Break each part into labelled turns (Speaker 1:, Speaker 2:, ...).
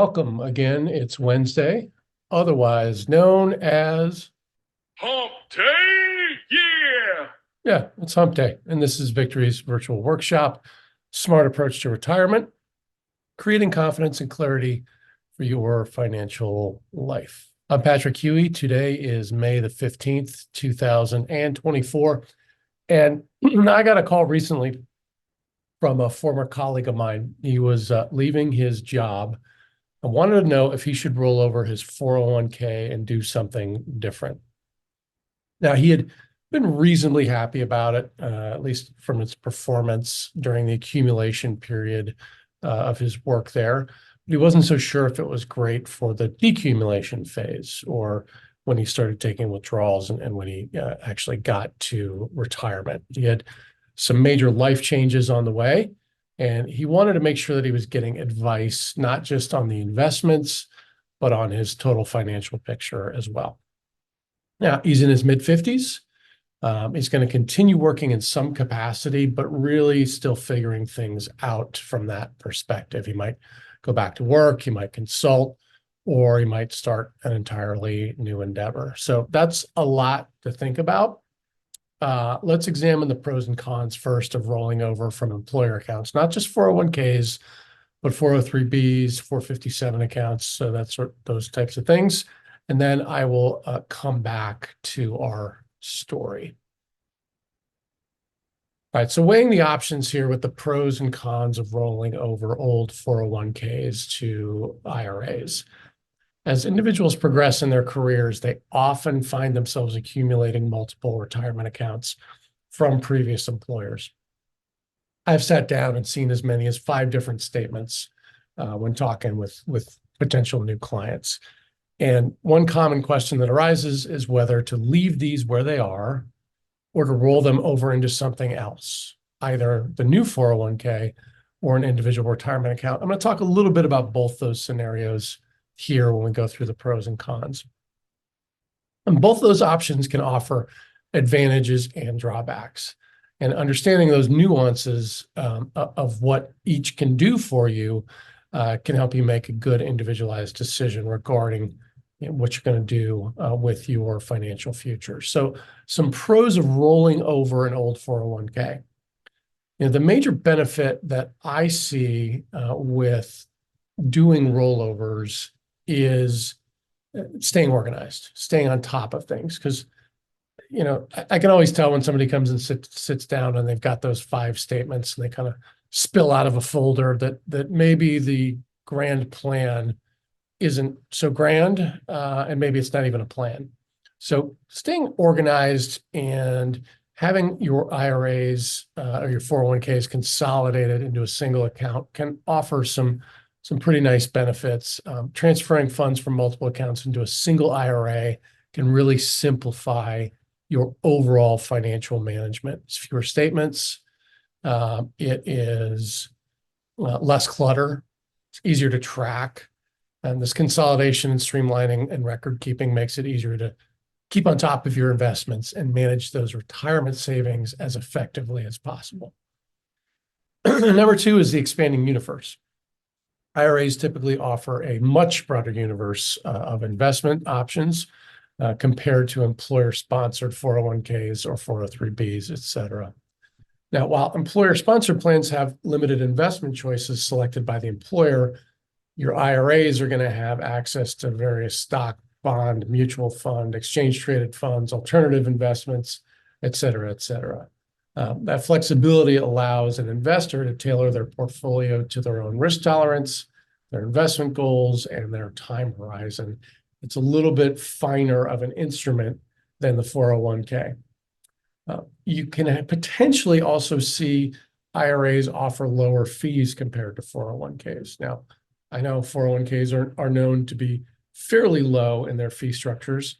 Speaker 1: welcome again. It's Wednesday, otherwise known as
Speaker 2: Hump day, yeah.
Speaker 1: it's Hump Day. And this is Victory's virtual workshop, Smart Approach to Retirement, creating confidence and clarity for your financial life. I'm Patrick Huey. Today is May the 15th, 2024. And I got a call recently from a former colleague of mine. He was leaving his job. I wanted to know if he should roll over his 401k and do something different. Now, he had been reasonably happy about it, at least from its performance during the accumulation period of his work there. But he wasn't so sure if it was great for the decumulation phase or when he started taking withdrawals and when he actually got to retirement. He had some major life changes on the way, and he wanted to make sure that he was getting advice, not just on the investments, but on his total financial picture as well. Now, he's in his mid-50s. He's going to continue working in some capacity, but really still figuring things out from that perspective. He might go back to work, he might consult, or he might start an entirely new endeavor. So that's a lot to think about. Let's examine the pros and cons first of rolling over from employer accounts, not just 401ks, but 403bs, 457 accounts. So that's those types of things. And then I will come back to our story. All right, so weighing the options here with the pros and cons of rolling over old 401ks to IRAs. As individuals progress in their careers, they often find themselves accumulating multiple retirement accounts from previous employers. I've sat down and seen as many as 5 different statements when talking with potential new clients. And one common question that arises is whether to leave these where they are or to roll them over into something else, either the new 401k or an individual retirement account. I'm going to talk a little bit about both those scenarios here when we go through the pros and cons. And both those options can offer advantages and drawbacks. And understanding those nuances of what each can do for you can help you make a good individualized decision regarding what you're going to do with your financial future. So some pros of rolling over an old 401k. The major benefit that I see with doing rollovers is staying organized, staying on top of things. Because, I can always tell when somebody comes and sits down and they've got those 5 statements and they kind of spill out of a folder that maybe the grand plan isn't so grand, and maybe it's not even a plan. So staying organized and having your IRAs or your 401ks consolidated into a single account can offer some pretty nice benefits. Transferring funds from multiple accounts into a single IRA can really simplify your overall financial management. It's fewer statements. It is less clutter. It's easier to track. And this consolidation and streamlining and record keeping makes it easier to keep on top of your investments and manage those retirement savings as effectively as possible. Number 2 is the expanding universe. IRAs typically offer a much broader universe of investment options compared to employer-sponsored 401ks or 403bs, et cetera. Now, while employer-sponsored plans have limited investment choices selected by the employer, your IRAs are going to have access to various stock, bond, mutual fund, exchange-traded funds, alternative investments, et cetera, et cetera. That flexibility allows an investor to tailor their portfolio to their own risk tolerance, their investment goals, and their time horizon. It's a little bit finer of an instrument than the 401k. You can potentially also see IRAs offer lower fees compared to 401ks. Now, I know 401ks are known to be fairly low in their fee structures,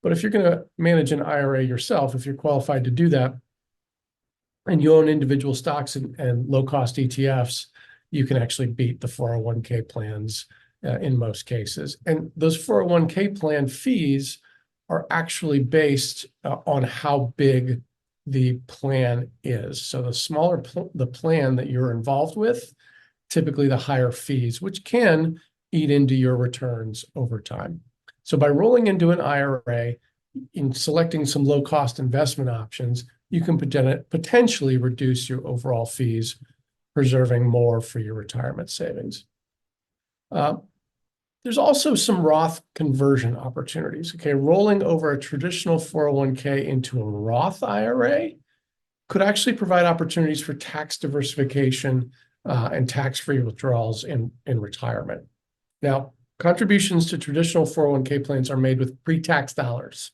Speaker 1: but if you're going to manage an IRA yourself, if you're qualified to do that, and you own individual stocks and low-cost ETFs, you can actually beat the 401k plans in most cases. And those 401k plan fees are actually based on how big the plan is. So the smaller the plan that you're involved with, typically the higher fees, which can eat into your returns over time. So by rolling into an IRA, in selecting some low-cost investment options, you can potentially reduce your overall fees, preserving more for your retirement savings. There's also some Roth conversion opportunities. Okay, rolling over a traditional 401k into a Roth IRA could actually provide opportunities for tax diversification and tax-free withdrawals in retirement. Now, contributions to traditional 401k plans are made with pre-tax dollars,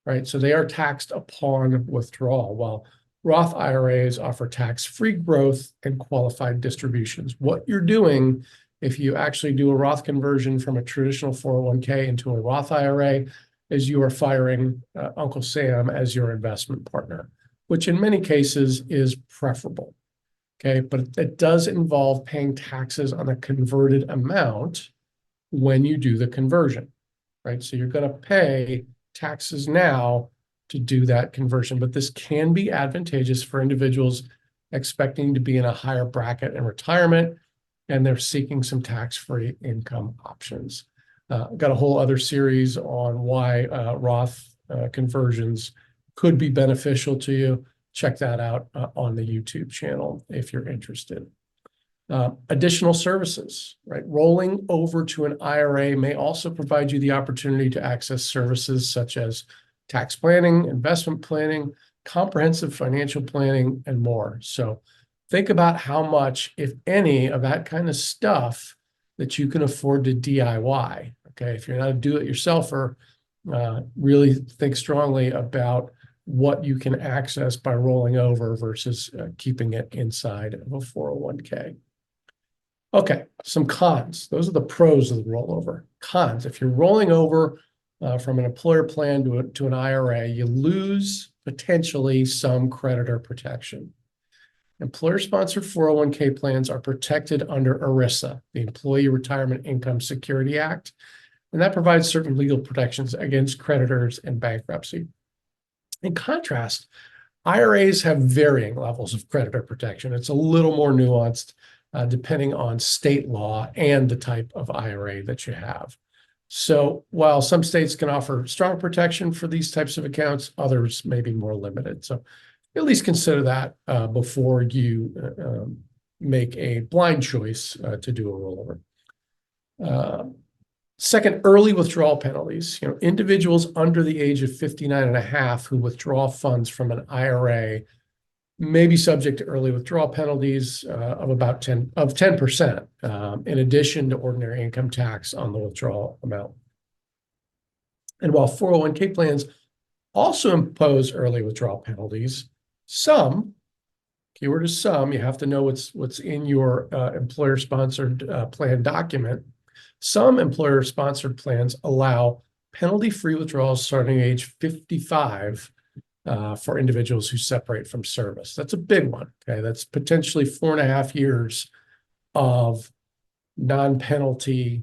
Speaker 1: right? So they are taxed upon withdrawal, while Roth IRAs offer tax-free growth and qualified distributions. What you're doing if you actually do a Roth conversion from a traditional 401k into a Roth IRA is you are firing Uncle Sam as your investment partner, which in many cases is preferable. Okay, but it does involve paying taxes on a converted amount when you do the conversion, right? So you're going to pay taxes now to do that conversion, but this can be advantageous for individuals expecting to be in a higher bracket in retirement, and they're seeking some tax-free income options. I've got a whole other series on why Roth conversions could be beneficial to you. Check that out on the YouTube channel if you're interested. Additional services, right? Rolling over to an IRA may also provide you the opportunity to access services such as tax planning, investment planning, comprehensive financial planning, and more. So think about how much, if any, of that kind of stuff that you can afford to DIY. Okay, if you're not a do-it-yourselfer, really think strongly about what you can access by rolling over versus keeping it inside of a 401k. Okay, some cons. Those are the pros of the rollover. Cons: if you're rolling over from an employer plan to an IRA, you lose potentially some creditor protection. Employer-sponsored 401k plans are protected under ERISA, the Employee Retirement Income Security Act, and that provides certain legal protections against creditors and bankruptcy. In contrast, IRAs have varying levels of creditor protection. It's a little more nuanced depending on state law and the type of IRA that you have. So while some states can offer strong protection for these types of accounts, others may be more limited. So at least consider that before you make a blind choice to do a rollover. Second, early withdrawal penalties. Individuals under the age of 59 and a half who withdraw funds from an IRA may be subject to early withdrawal penalties of about 10%, in addition to ordinary income tax on the withdrawal amount. And while 401k plans also impose early withdrawal penalties, some, keyword is some, you have to know what's in your employer-sponsored plan document. Some employer-sponsored plans allow penalty-free withdrawals starting at age 55 for individuals who separate from service. That's a big one. Okay, that's potentially 4.5 years of non-penalty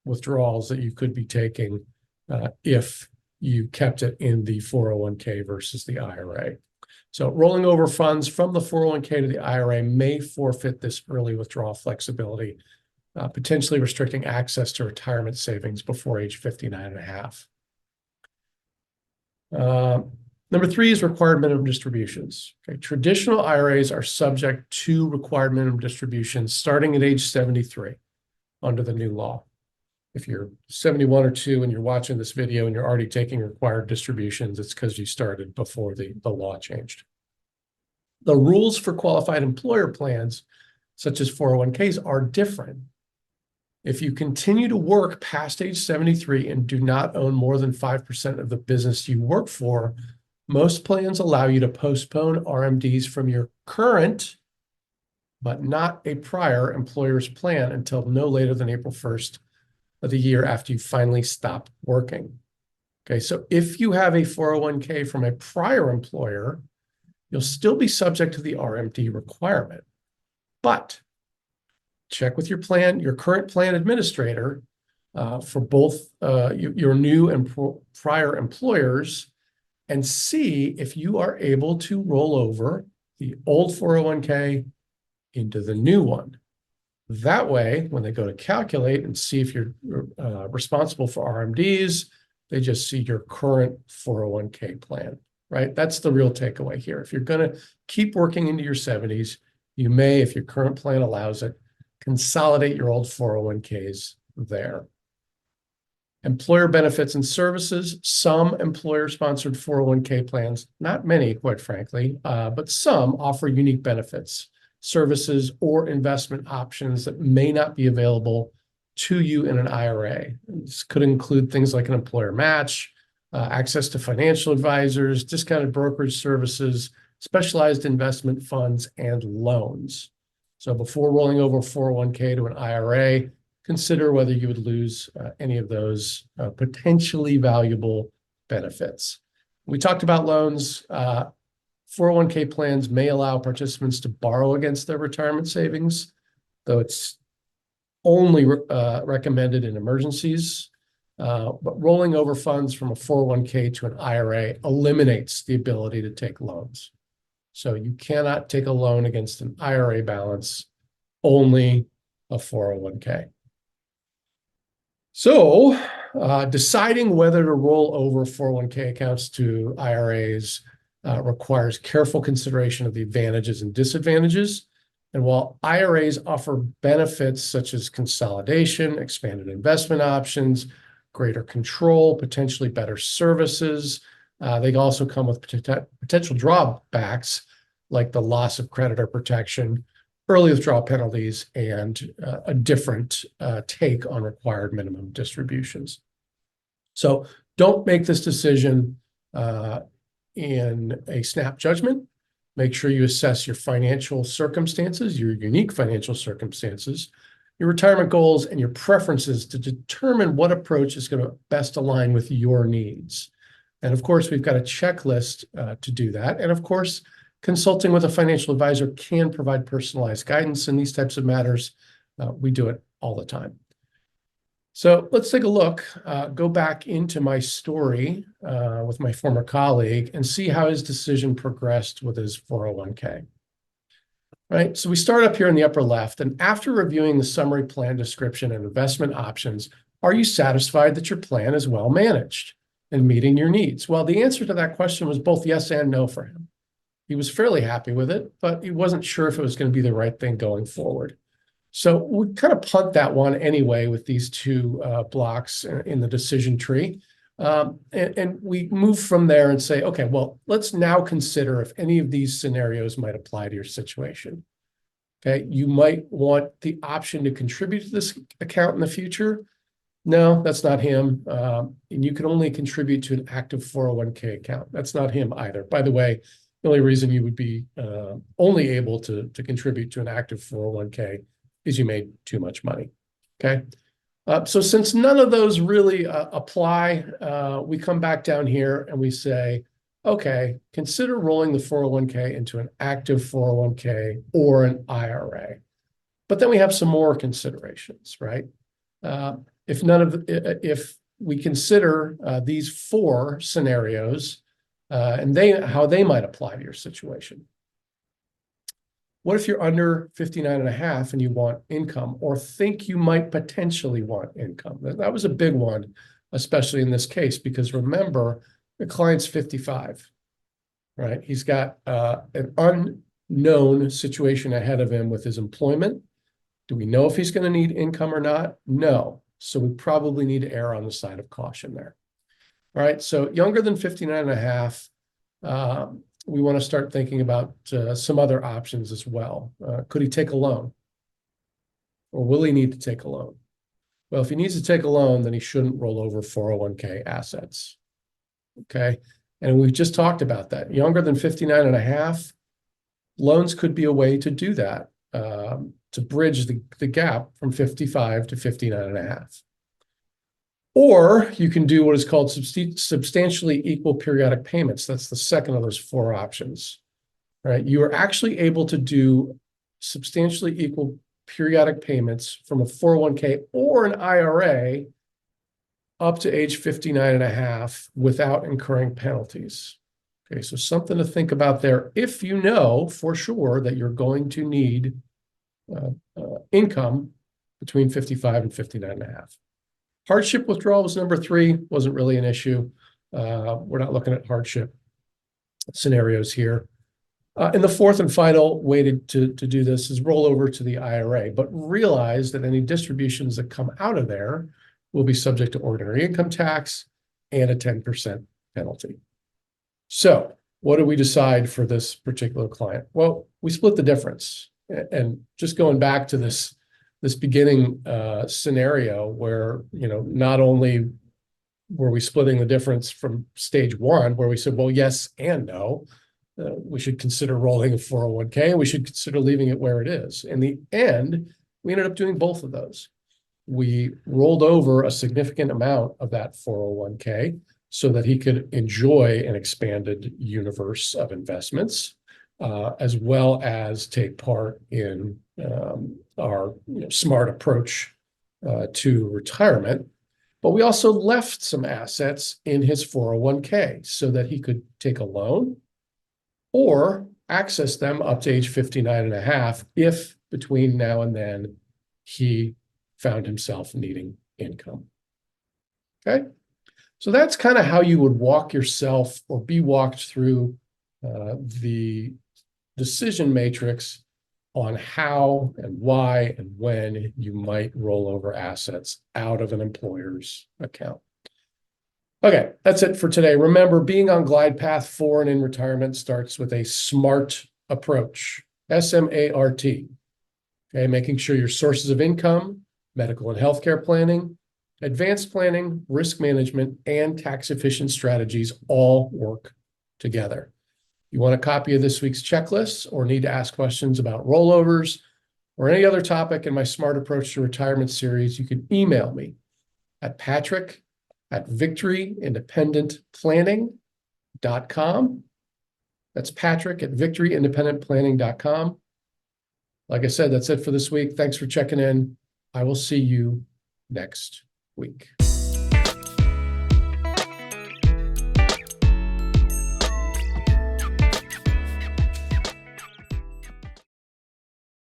Speaker 1: withdrawals that you could be taking if you kept it in the 401k versus the IRA. So rolling over funds from the 401k to the IRA may forfeit this early withdrawal flexibility, potentially restricting access to retirement savings before age 59 and a half. Number 3 is required minimum distributions. Okay, traditional IRAs are subject to required minimum distributions starting at age 73 under the new law. If you're 71 or 2 and you're watching this video and you're already taking required distributions, it's because you started before the law changed. The rules for qualified employer plans, such as 401ks, are different. If you continue to work past age 73 and do not own more than 5% of the business you work for, most plans allow you to postpone RMDs from your current, but not a prior employer's plan until no later than April 1st of the year after you finally stop working. Okay, so if you have a 401k from a prior employer, you'll still be subject to the RMD requirement. But check with your current plan administrator for both your new and prior employers and see if you are able to roll over the old 401k into the new one. That way, when they go to calculate and see if you're responsible for RMDs, they just see your current 401k plan, right? That's the real takeaway here. If you're going to keep working into your 70s, you may, if your current plan allows it, consolidate your old 401ks there. Employer benefits and services. Some employer-sponsored 401k plans, not many, quite frankly, but some offer unique benefits, services, or investment options that may not be available to you in an IRA. This could include things like an employer match, access to financial advisors, discounted brokerage services, specialized investment funds, and loans. So before rolling over 401k to an IRA, consider whether you would lose any of those potentially valuable benefits. We talked about loans. 401k plans may allow participants to borrow against their retirement savings, though it's only recommended in emergencies. But rolling over funds from a 401k to an IRA eliminates the ability to take loans. So you cannot take a loan against an IRA balance, only a 401k. So deciding whether to roll over 401k accounts to IRAs requires careful consideration of the advantages and disadvantages. And while IRAs offer benefits such as consolidation, expanded investment options, greater control, potentially better services, they also come with potential drawbacks like the loss of creditor protection, early withdrawal penalties, and a different take on required minimum distributions. So don't make this decision in a snap judgment. Make sure you assess your financial circumstances, your unique financial circumstances, your retirement goals, and your preferences to determine what approach is going to best align with your needs. And of course, we've got a checklist to do that. And of course, consulting with a financial advisor can provide personalized guidance in these types of matters. We do it all the time. So let's take a look, go back into my story with my former colleague and see how his decision progressed with his 401k. Right, so we start up here in the upper left, and after reviewing the summary plan description and investment options, are you satisfied that your plan is well managed and meeting your needs? Well, the answer to that question was both yes and no for him. He was fairly happy with it, but he wasn't sure if it was going to be the right thing going forward. So we kind of punt that one anyway with these two blocks in the decision tree. And we move from there and say, okay, well, let's now consider if any of these scenarios might apply to your situation. Okay, you might want the option to contribute to this account in the future. No, that's not him. And you can only contribute to an active 401k account. That's not him either. By the way, the only reason you would be only able to contribute to an active 401k is you made too much money. Okay. So since none of those really apply, we come back down here and we say, okay, consider rolling the 401k into an active 401k or an IRA. But then we have some more considerations, right? If we consider these four scenarios and how they might apply to your situation. What if you're under 59 and a half and you want income or think you might potentially want income? That was a big one, especially in this case, because remember, the client's 55, right? He's got an unknown situation ahead of him with his employment. Do we know if he's going to need income or not? No. So we probably need to err on the side of caution there. All right. So younger than 59 and a half, we want to start thinking about some other options as well. Could he take a loan? Or will he need to take a loan? Well, if he needs to take a loan, then he shouldn't roll over 401k assets. Okay. And we've just talked about that. Younger than 59 and a half, loans could be a way to do that, to bridge the gap from 55 to 59 and a half. Or you can do what is called substantially equal periodic payments. That's the second of those four options, right? You are actually able to do substantially equal periodic payments from a 401k or an IRA up to age 59 and a half without incurring penalties. Okay, so something to think about there if you know for sure that you're going to need income between 55 and 59.5. Hardship withdrawal was number 3, wasn't really an issue. We're not looking at hardship scenarios here. And the fourth and final way to do this is roll over to the IRA, but realize that any distributions that come out of there will be subject to ordinary income tax and a 10% penalty. So what do we decide for this particular client? Well, we split the difference. And just going back to this beginning scenario where, not only were we splitting the difference from stage 1, where we said, well, yes and no, we should consider rolling a 401k, and we should consider leaving it where it is. In the end, we ended up doing both of those. We rolled over a significant amount of that 401k so that he could enjoy an expanded universe of investments, as well as take part in our smart approach to retirement. But we also left some assets in his 401k so that he could take a loan or access them up to age 59.5 if between now and then he found himself needing income. Okay, so that's kind of how you would walk yourself or be walked through the decision matrix on how and why and when you might roll over assets out of an employer's account. Okay, that's it for today. Remember, being on glide path for and in retirement starts with a SMART approach, S-M-A-R-T. Okay, making sure your sources of income, medical and healthcare planning, advanced planning, risk management, and tax-efficient strategies all work together. You want a copy of this week's checklist or need to ask questions about rollovers or any other topic in my Smart Approach to Retirement series, you can email me at patrick@victoryindependentplanning.com. That's patrick@victoryindependentplanning.com. Like I said, that's it for this week. Thanks for checking in. I will see you next week.